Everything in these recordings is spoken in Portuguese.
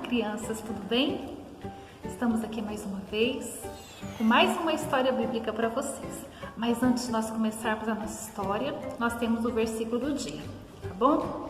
crianças, tudo bem? Estamos aqui mais uma vez com mais uma história bíblica para vocês. Mas antes de nós começarmos a nossa história, nós temos o versículo do dia, tá bom?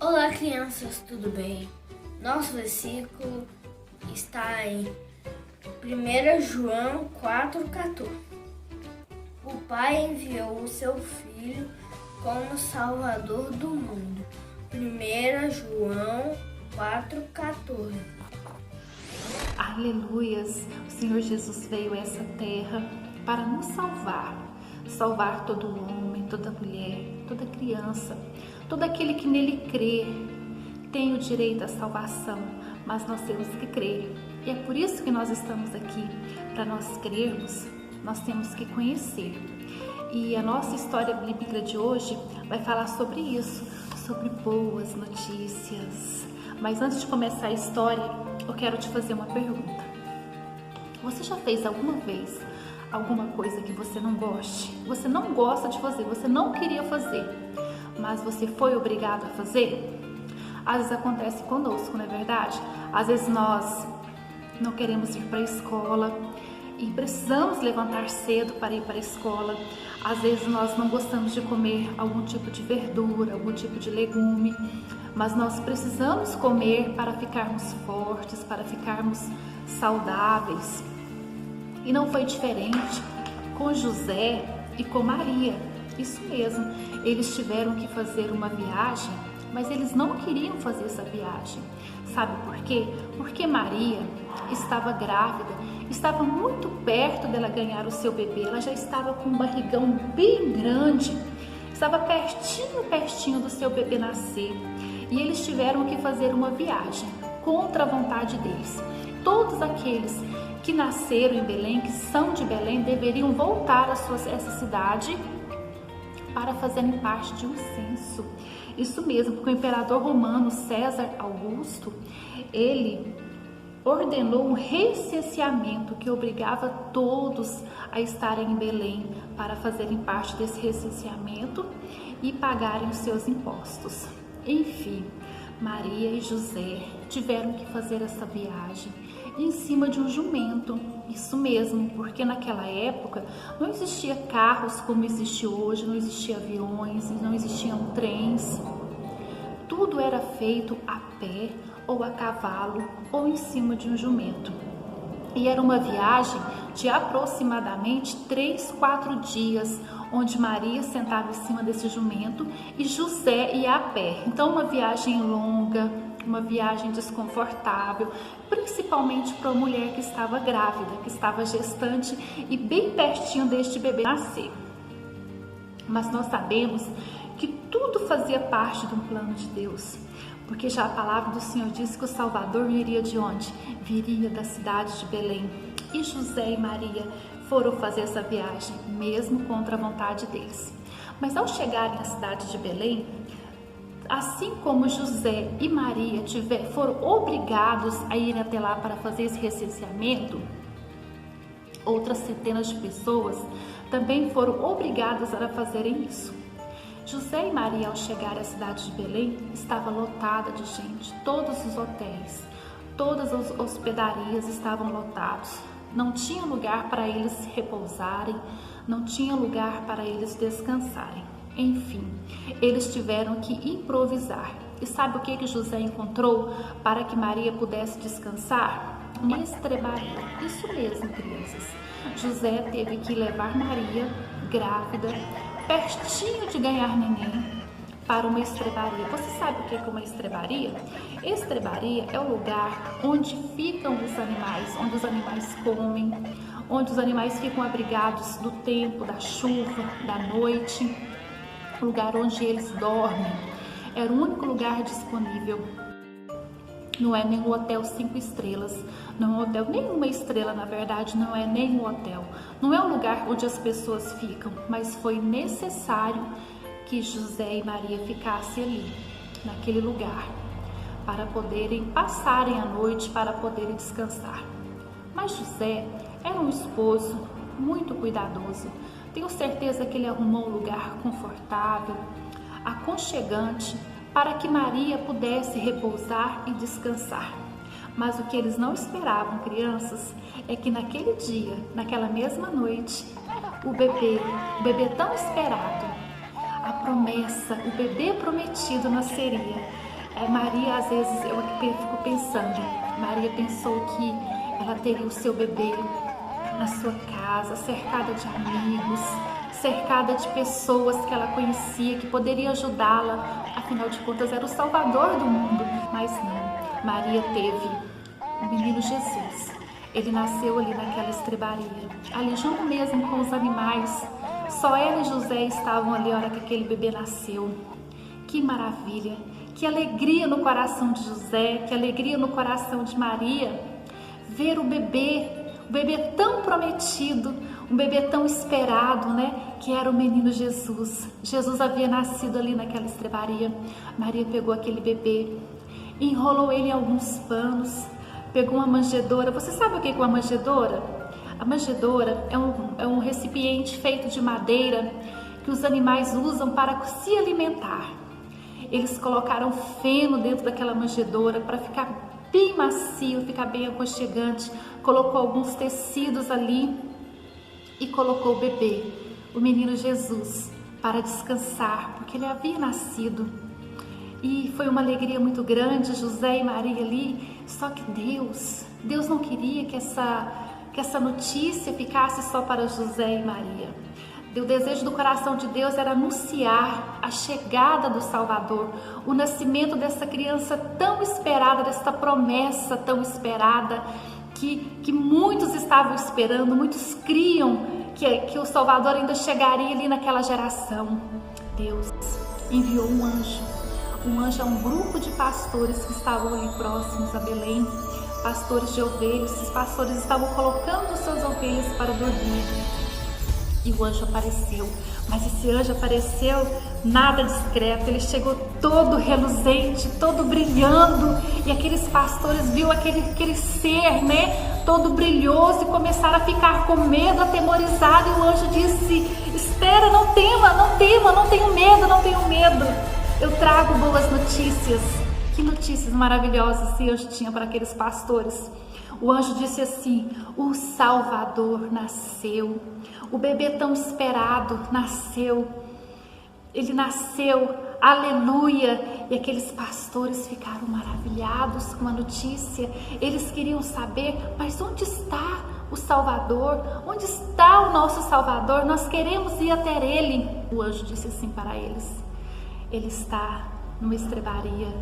Olá, crianças, tudo bem? Nosso versículo está em 1 João 4,14. O Pai enviou o seu Filho como Salvador do mundo. 1 João 4,14. Aleluias! O Senhor Jesus veio a essa terra para nos salvar. Salvar todo homem, toda mulher, toda criança, todo aquele que nele crê. Tem o direito à salvação, mas nós temos que crer. E é por isso que nós estamos aqui. Para nós crermos, nós temos que conhecer. E a nossa história bíblica de hoje vai falar sobre isso, sobre boas notícias. Mas antes de começar a história, eu quero te fazer uma pergunta. Você já fez alguma vez alguma coisa que você não goste? Você não gosta de fazer, você não queria fazer, mas você foi obrigado a fazer? Às vezes acontece conosco, não é verdade? Às vezes nós não queremos ir para a escola e precisamos levantar cedo para ir para a escola. Às vezes nós não gostamos de comer algum tipo de verdura, algum tipo de legume, mas nós precisamos comer para ficarmos fortes, para ficarmos saudáveis. E não foi diferente com José e com Maria. Isso mesmo, eles tiveram que fazer uma viagem, mas eles não queriam fazer essa viagem. Sabe por quê? Porque Maria estava grávida, estava muito perto dela ganhar o seu bebê. Ela já estava com um barrigão bem grande, estava pertinho do seu bebê nascer. E eles tiveram que fazer uma viagem contra a vontade deles. Todos aqueles que nasceram em Belém, que são de Belém, deveriam voltar a essa cidade para fazerem parte de um censo. Isso mesmo, porque o imperador romano César Augusto, ele ordenou um recenseamento que obrigava todos a estarem em Belém para fazerem parte desse recenseamento e pagarem os seus impostos. Enfim, Maria e José tiveram que fazer essa viagem em cima de um jumento. Isso mesmo, porque naquela época não existia carros como existe hoje, não existia aviões, não existiam trens. Tudo era feito a pé ou a cavalo ou em cima de um jumento. E era uma viagem de aproximadamente 3-4 dias, onde Maria sentava em cima desse jumento e José ia a pé. Então uma viagem longa, uma viagem desconfortável, principalmente para uma mulher que estava grávida, que estava gestante e bem pertinho deste bebê nascer. Mas nós sabemos que tudo fazia parte de um plano de Deus, porque já a palavra do Senhor diz que o Salvador viria de onde? Viria da cidade de Belém. E José e Maria foram fazer essa viagem, mesmo contra a vontade deles. Mas ao chegarem à cidade de Belém, assim como José e Maria foram obrigados a ir até lá para fazer esse recenseamento, outras centenas de pessoas também foram obrigadas a fazerem isso. José e Maria, ao chegar à cidade de Belém, estava lotada de gente. Todos os hotéis, todas as hospedarias estavam lotados. Não tinha lugar para eles repousarem, não tinha lugar para eles descansarem. Enfim, eles tiveram que improvisar. E sabe o que José encontrou para que Maria pudesse descansar? Uma estrebaria. Isso mesmo, crianças. José teve que levar Maria, grávida, pertinho de ganhar neném, para uma estrebaria. Você sabe o que é uma estrebaria? Estrebaria é o lugar onde ficam os animais, onde os animais comem, onde os animais ficam abrigados do tempo, da chuva, da noite, lugar onde eles dormem. Era o único lugar disponível. Não é nenhum hotel 5 estrelas, não é um hotel nenhuma estrela, na verdade, não é nenhum hotel. Não é um lugar onde as pessoas ficam, mas foi necessário que José e Maria ficassem ali, naquele lugar, para poderem passarem a noite, para poderem descansar. Mas José era um esposo muito cuidadoso. Tenho certeza que ele arrumou um lugar confortável, aconchegante, para que Maria pudesse repousar e descansar. Mas o que eles não esperavam, crianças, é que naquele dia, naquela mesma noite, o bebê tão esperado, a promessa, o bebê prometido nasceria. Maria, às vezes, eu fico pensando, Maria pensou que ela teria o seu bebê na sua casa, cercada de amigos, cercada de pessoas que ela conhecia, que poderiam ajudá-la. Afinal de contas, era o Salvador do mundo. Mas não, Maria teve o menino Jesus. Ele nasceu ali naquela estrebaria, ali junto mesmo com os animais. Só ela e José estavam ali a hora que aquele bebê nasceu. Que maravilha, que alegria no coração de José, que alegria no coração de Maria, ver o bebê tão prometido, um bebê tão esperado, né? Que era o menino Jesus. Jesus havia nascido ali naquela estrebaria. Maria pegou aquele bebê, enrolou ele em alguns panos, pegou uma manjedoura. Você sabe o que é uma manjedoura? A manjedoura é um recipiente feito de madeira que os animais usam para se alimentar. Eles colocaram feno dentro daquela manjedoura para ficar bem macio, ficar bem aconchegante. Colocou alguns tecidos ali e colocou o bebê, o menino Jesus, para descansar, porque ele havia nascido. E foi uma alegria muito grande, José e Maria ali. Só que Deus não queria que essa notícia ficasse só para José e Maria. O desejo do coração de Deus era anunciar a chegada do Salvador, o nascimento dessa criança tão esperada, dessa promessa tão esperada, que muitos estavam esperando, muitos criam que o Salvador ainda chegaria ali naquela geração. Deus enviou um anjo a um grupo de pastores que estavam ali próximos a Belém, pastores de ovelhas. Esses pastores estavam colocando suas ovelhas para dormir. E o anjo apareceu, mas esse anjo apareceu nada discreto, ele chegou todo reluzente, todo brilhando, e aqueles pastores viu aquele ser, né, todo brilhoso, e começaram a ficar com medo, atemorizados, e o anjo disse: espera, não tema, não tenho medo, eu trago boas notícias. Que notícias maravilhosas esse anjo tinha para aqueles pastores. O anjo disse assim: o Salvador nasceu, o bebê tão esperado nasceu, ele nasceu, aleluia! E aqueles pastores ficaram maravilhados com a notícia. Eles queriam saber, mas onde está o Salvador? Onde está o nosso Salvador? Nós queremos ir até ele. O anjo disse assim para eles: ele está numa estrebaria,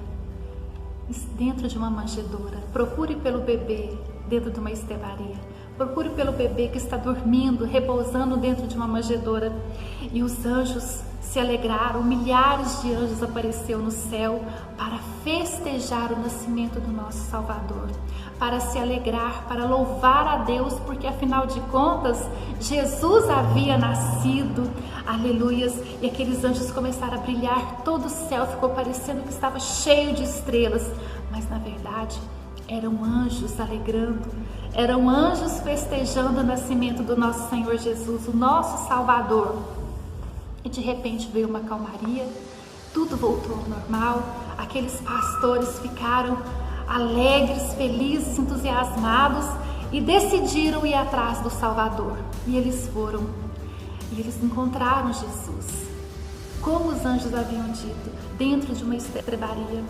dentro de uma manjedoura. Procure pelo bebê dentro de uma estrebaria. Procure pelo bebê que está dormindo, repousando dentro de uma manjedoura. E os anjos se alegraram, milhares de anjos apareceram no céu para festejar o nascimento do nosso Salvador, para se alegrar, para louvar a Deus, porque afinal de contas, Jesus havia nascido, aleluias, e aqueles anjos começaram a brilhar, todo o céu ficou parecendo que estava cheio de estrelas, mas na verdade, eram anjos alegrando, eram anjos festejando o nascimento do nosso Senhor Jesus, o nosso Salvador. E de repente veio uma calmaria, tudo voltou ao normal, aqueles pastores ficaram alegres, felizes, entusiasmados e decidiram ir atrás do Salvador. E eles foram, e eles encontraram Jesus, como os anjos haviam dito, dentro de uma estrebaria,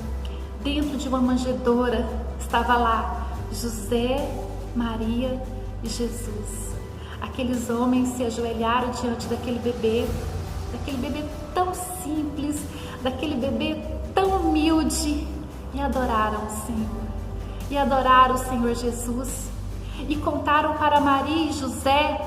dentro de uma manjedoura, estava lá José, Maria e Jesus. Aqueles homens se ajoelharam diante daquele bebê tão simples, daquele bebê tão humilde, e adoraram o Senhor, e adoraram o Senhor Jesus, e contaram para Maria e José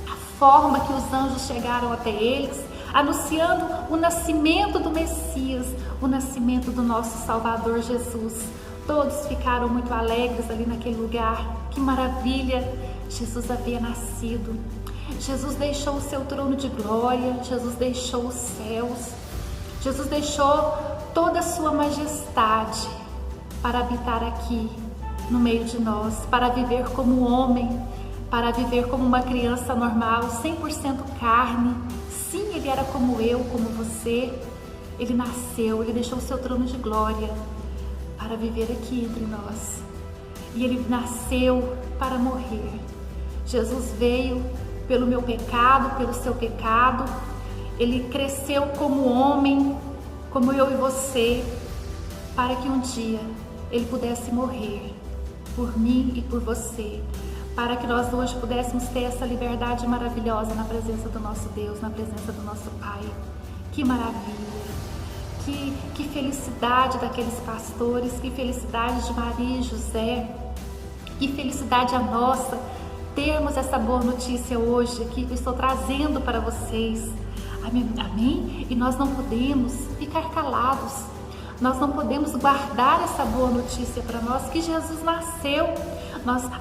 a forma que os anjos chegaram até eles, anunciando o nascimento do Messias, o nascimento do nosso Salvador Jesus. Todos ficaram muito alegres ali naquele lugar. Que maravilha! Jesus havia nascido. Jesus deixou o seu trono de glória, Jesus deixou os céus, Jesus deixou toda a sua majestade para habitar aqui no meio de nós, para viver como homem, para viver como uma criança normal, 100% carne. Sim, ele era como eu, como você, Ele nasceu, ele deixou o seu trono de glória para viver aqui entre nós. E ele nasceu para morrer. Jesus veio pelo meu pecado, pelo seu pecado. Ele cresceu como homem, como eu e você, para que um dia ele pudesse morrer por mim e por você, para que nós hoje pudéssemos ter essa liberdade maravilhosa na presença do nosso Deus, na presença do nosso Pai. Que maravilha! Que felicidade daqueles pastores, que felicidade de Maria e José, que felicidade a nossa termos essa boa notícia hoje aqui que eu estou trazendo para vocês. Amém? E nós não podemos ficar calados, nós não podemos guardar essa boa notícia para nós, que Jesus nasceu.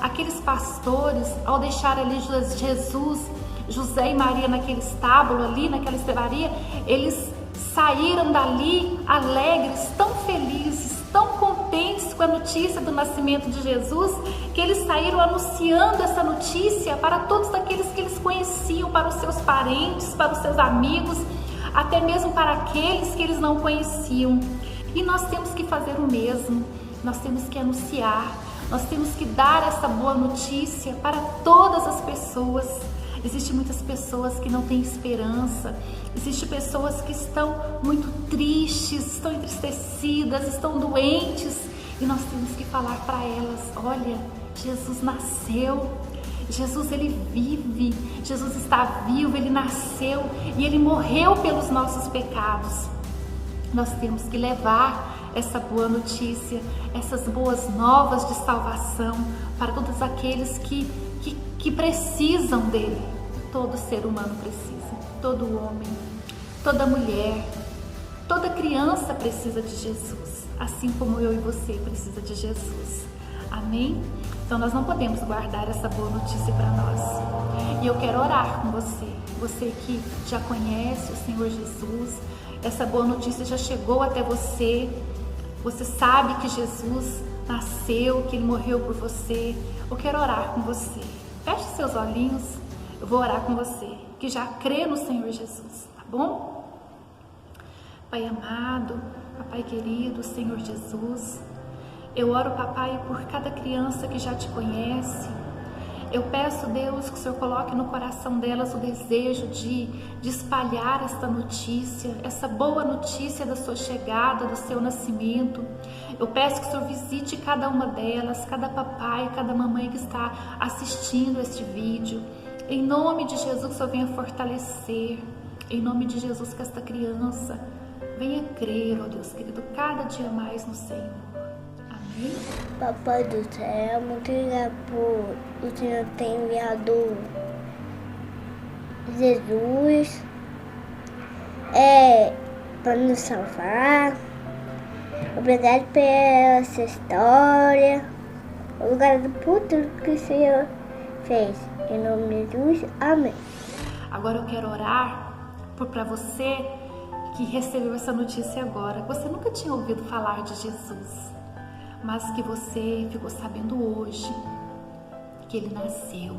Aqueles pastores, ao deixar ali Jesus, José e Maria naquele estábulo ali, naquela estrebaria, eles saíram dali alegres, tão felizes, tão contentes com a notícia do nascimento de Jesus, que eles saíram anunciando essa notícia para todos aqueles que eles conheciam, para os seus parentes, para os seus amigos, até mesmo para aqueles que eles não conheciam. E nós temos que fazer o mesmo, nós temos que anunciar, nós temos que dar essa boa notícia para todas as pessoas. Existem muitas pessoas que não têm esperança, existem pessoas que estão muito tristes, estão entristecidas, estão doentes, e nós temos que falar para elas: olha, Jesus nasceu, Jesus ele vive, Jesus está vivo, ele nasceu e ele morreu pelos nossos pecados. Nós temos que levar essa boa notícia, essas boas novas de salvação para todos aqueles que precisam dele. Todo ser humano precisa, todo homem, toda mulher, toda criança precisa de Jesus, assim como eu e você precisa de Jesus. Amém? Então nós não podemos guardar essa boa notícia para nós. E eu quero orar com você que já conhece o Senhor Jesus, essa boa notícia já chegou até você, você sabe que Jesus nasceu, que ele morreu por você. Eu quero orar com você. Feche seus olhinhos, eu vou orar com você, que já crê no Senhor Jesus, tá bom? Pai amado, Papai querido, Senhor Jesus, eu oro, Papai, por cada criança que já te conhece. Eu peço, Deus, que o Senhor coloque no coração delas o desejo de espalhar esta notícia, essa boa notícia da sua chegada, do seu nascimento. Eu peço que o Senhor visite cada uma delas, cada papai, cada mamãe que está assistindo este vídeo. Em nome de Jesus, que o Senhor venha fortalecer. Em nome de Jesus, que esta criança venha crer, ó Deus querido, cada dia mais no Senhor. Amém? Papai do céu, muito obrigado por o Senhor ter enviado Jesus para nos salvar. Obrigado por essa história. Obrigado por tudo que o Senhor fez. Em nome de Jesus, amém. Agora eu quero orar para você que recebeu essa notícia agora. Você nunca tinha ouvido falar de Jesus, mas que você ficou sabendo hoje que ele nasceu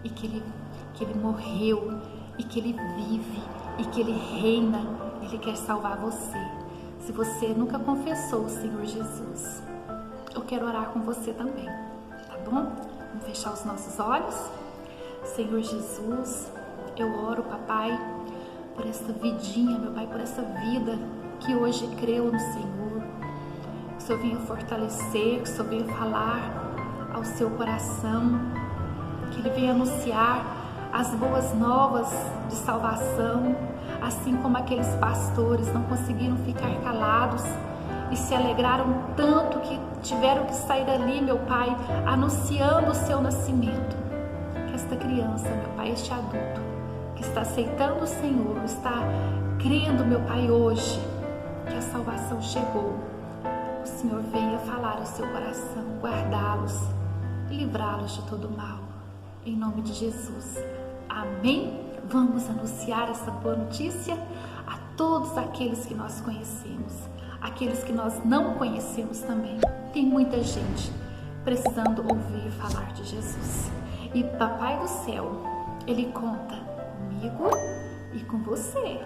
e que ele morreu e que ele vive e que ele reina. Ele quer salvar você. Se você nunca confessou o Senhor Jesus, eu quero orar com você também, tá bom? Vamos fechar os nossos olhos. Senhor Jesus, eu oro, Papai, por esta vidinha, meu Pai, por essa vida que hoje creu no Senhor. Que o Senhor venha fortalecer, que o Senhor venha falar ao seu coração, que ele venha anunciar as boas novas de salvação, assim como aqueles pastores não conseguiram ficar calados e se alegraram tanto que tiveram que sair dali, meu Pai, anunciando o seu nascimento. Que esta criança, meu Pai, este adulto que está aceitando o Senhor, está crendo, meu Pai, hoje que a salvação chegou, o Senhor venha falar ao seu coração, guardá-los e livrá-los de todo mal. Em nome de Jesus. Amém? Vamos anunciar essa boa notícia a todos aqueles que nós conhecemos, aqueles que nós não conhecemos também. Tem muita gente precisando ouvir falar de Jesus. E Papai do Céu, Ele conta comigo e com você,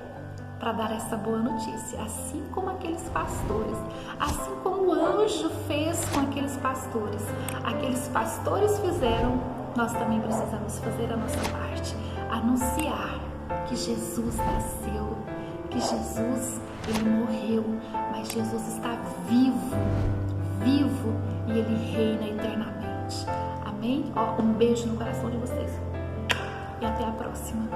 para dar essa boa notícia, assim como aqueles pastores, assim como o anjo fez com aqueles pastores. Aqueles pastores fizeram, nós também precisamos fazer a nossa parte, anunciar que Jesus nasceu, que Jesus, ele morreu, mas Jesus está vivo, vivo, e ele reina eternamente. Amém? Um beijo no coração de vocês e até a próxima.